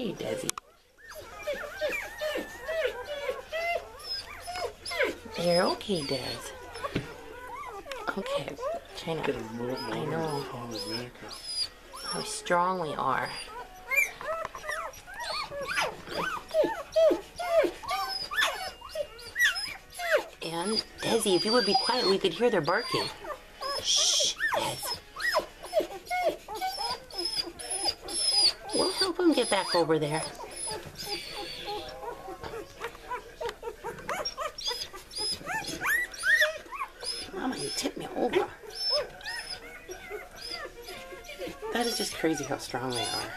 okay, Desi. They're okay, Des. Okay, trying to. I know how strong we are. And Desi, if you would be quiet, we could hear their barking. Shh, Des. We'll help him get back over there. Mama, you tipped me over. That is just crazy how strong they are.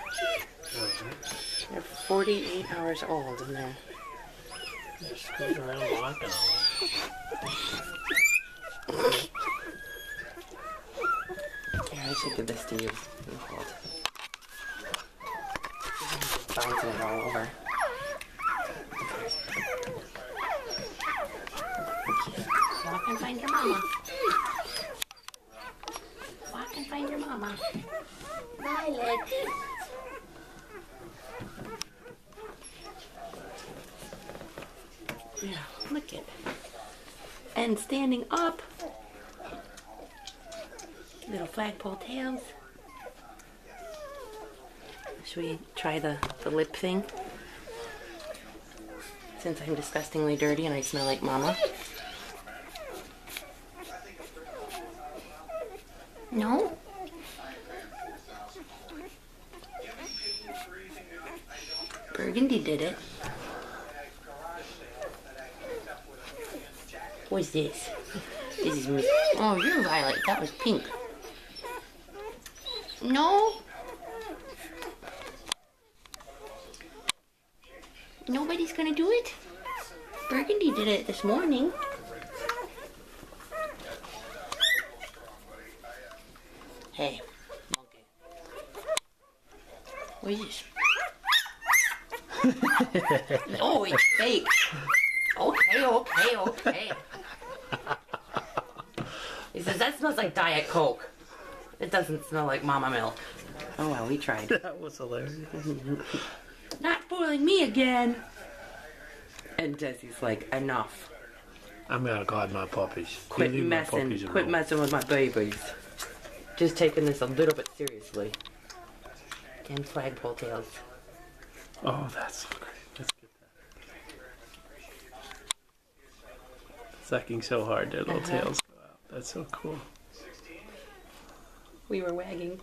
They're 48 hours old and they're scooting around walking Here, I should give this to you. Hold. Bouncing it all over. Okay. Walk and find your mama. Walk and find your mama. Violet. Yeah, look it. And standing up. Little flagpole tails. Should we try the lip thing? Since I'm disgustingly dirty and I smell like mama. No? Burgundy did it. What's this? This is me. Oh, you're Violet. That was pink. No? Nobody's gonna do it? Burgundy did it this morning. Hey, monkey. What is this? Oh, it's fake. Okay. He says, that smells like Diet Coke. It doesn't smell like mama milk. Oh well, we tried. That was hilarious. Not fooling me again. And Jesse's like, enough. I'm gonna guard my puppies. Quit messing with my babies. Just taking this a little bit seriously. And flagpole tails. Oh, that's so great. Let's get that. Sucking so hard, their little tails go out. That's so cool. We were wagging.